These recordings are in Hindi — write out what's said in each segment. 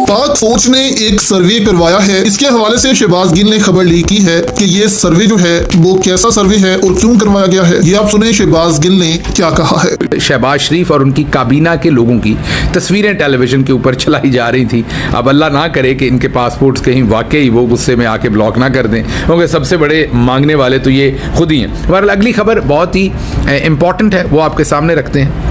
पाक फौज ने एक सर्वे करवाया है। इसके हवाले से शहबाज गिल ने खबर लीक की है कि ये सर्वे जो है वो कैसा सर्वे है और क्यों करवाया गया है, ये आप सुने शहबाज गिल ने क्या कहा है। शहबाज शरीफ और उनकी काबीना के लोगों की तस्वीरें टेलीविजन के ऊपर चलाई जा रही थी। अब अल्लाह ना करे कि इनके पासपोर्ट्स कहीं वाकई वो गुस्से में आके ब्लॉक ना कर दें, क्योंकि सबसे बड़े मांगने वाले तो ये खुद ही हैं। मगर अगली खबर बहुत ही इंपॉर्टेंट है, वो आपके सामने रखते हैं।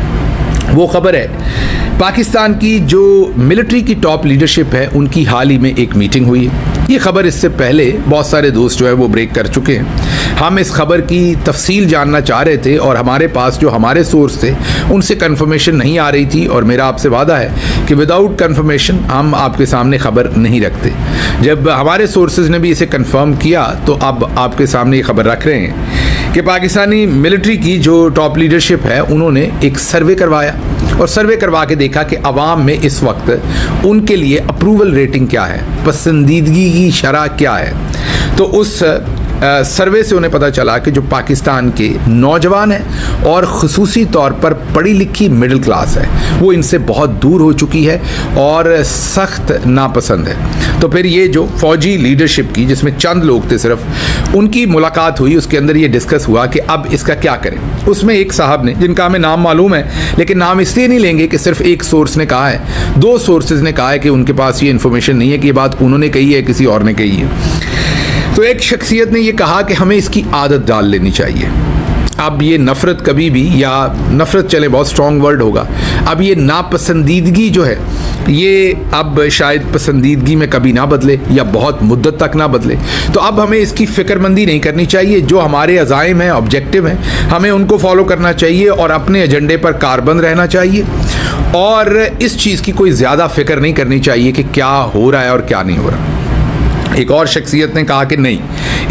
वो खबर है पाकिस्तान की जो मिलिट्री की टॉप लीडरशिप है उनकी हाल ही में एक मीटिंग हुई है। ये खबर इससे पहले बहुत सारे दोस्त जो है वो ब्रेक कर चुके हैं। हम इस खबर की तफसील जानना चाह रहे थे और हमारे पास जो हमारे सोर्स थे उनसे कंफर्मेशन नहीं आ रही थी, और मेरा आपसे वादा है कि विदाउट कंफर्मेशन हम आपके सामने खबर नहीं रखते। जब हमारे सोर्सेज ने भी इसे कंफर्म किया तो अब आपके सामने ये खबर रख रहे हैं कि पाकिस्तानी मिलिट्री की जो टॉप लीडरशिप है उन्होंने एक सर्वे करवाया और सर्वे करवा के देखा कि अवाम में इस वक्त उनके लिए अप्रूवल रेटिंग क्या है, पसंदीदगी की शरह क्या है। तो उस सर्वे से उन्हें पता चला कि जो पाकिस्तान के नौजवान हैं और ख़ुसूसी तौर पर पढ़ी लिखी मिडिल क्लास है वो इनसे बहुत दूर हो चुकी है और सख्त नापसंद है। तो फिर ये जो फ़ौजी लीडरशिप की, जिसमें चंद लोग थे सिर्फ, उनकी मुलाकात हुई। उसके अंदर ये डिस्कस हुआ कि अब इसका क्या करें। उसमें एक साहब ने, जिनका हमें नाम मालूम है लेकिन नाम इसलिए नहीं लेंगे कि सिर्फ एक सोर्स ने कहा है, दो सोर्सेज ने कहा है कि उनके पास ये इन्फॉर्मेशन नहीं है कि ये बात उन्होंने कही है किसी और ने कही है। तो एक शख्सियत ने ये कहा कि हमें इसकी आदत डाल लेनी चाहिए। अब ये नफ़रत कभी भी, या नफ़रत चले बहुत स्ट्रॉन्ग वर्ड होगा, अब ये नापसंदीदगी जो है ये अब शायद पसंदीदगी में कभी ना बदले या बहुत मुद्दत तक ना बदले। तो अब हमें इसकी फ़िक्रमंदी नहीं करनी चाहिए। जो हमारे अज़ाइम हैं, ऑब्जेक्टिव हैं, हमें उनको फॉलो करना चाहिए और अपने एजेंडे पर कारबंद रहना चाहिए, और इस चीज़ की कोई ज़्यादा फ़िक्र नहीं करनी चाहिए कि क्या हो रहा है और क्या नहीं हो रहा। एक और शख्सियत ने कहा कि नहीं,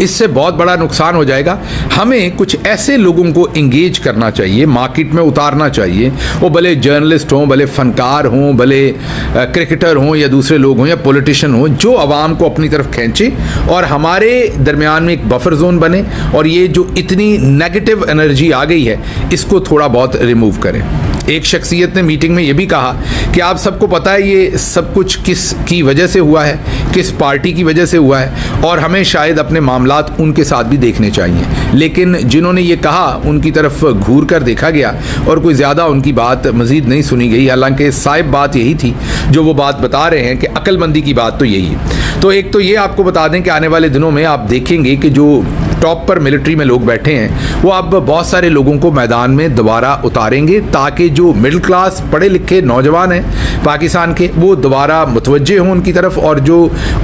इससे बहुत बड़ा नुकसान हो जाएगा, हमें कुछ ऐसे लोगों को इंगेज करना चाहिए, मार्केट में उतारना चाहिए, वो भले जर्नलिस्ट हों, भले फनकार हों, भले क्रिकेटर हों या दूसरे लोग हों या पॉलिटिशियन हों, जो आवाम को अपनी तरफ खींचे और हमारे दरमियान में एक बफर जोन बने, और ये जो इतनी नेगेटिव एनर्जी आ गई है इसको थोड़ा बहुत रिमूव करें। एक शख्सियत ने मीटिंग में ये भी कहा कि आप सबको पता है ये सब कुछ किस की वजह से हुआ है, किस पार्टी की वजह से हुआ है, और हमें शायद अपने मामलात उनके साथ भी देखने चाहिए। लेकिन जिन्होंने ये कहा उनकी तरफ घूर कर देखा गया और कोई ज़्यादा उनकी बात मज़ीद नहीं सुनी गई। हालांकि साहिब बात यही थी जो वो बात बता रहे हैं कि अक्लमंदी की बात तो यही है। तो एक तो ये आपको बता दें कि आने वाले दिनों में आप देखेंगे कि जो टॉप पर मिलिट्री में लोग बैठे हैं वो अब बहुत सारे लोगों को मैदान में दोबारा उतारेंगे, ताकि जो मिडिल क्लास पढ़े लिखे नौजवान हैं पाकिस्तान के वो दोबारा मुतवज्जे हों उनकी तरफ, और जो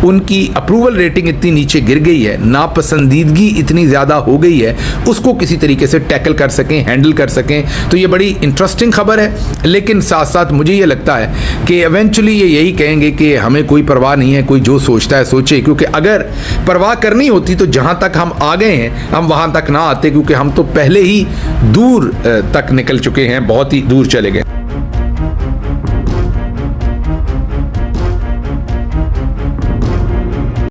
उनकी अप्रूवल रेटिंग इतनी नीचे गिर गई है, नापसंदीदगी इतनी ज़्यादा हो गई है, उसको किसी तरीके से टैकल कर सकें, हैंडल कर सकें। तो ये बड़ी इंटरेस्टिंग खबर है। लेकिन साथ साथ मुझे ये लगता है कि एवेंचुअली ये यही कहेंगे कि हमें कोई परवाह नहीं है, कोई जो सोचता है सोचे, क्योंकि अगर परवाह करनी होती तो जहाँ तक हम आ गए हैं हम वहाँ तक ना आते, क्योंकि हम तो पहले ही दूर तक निकल चुके हैं, बहुत ही दूर चले गए।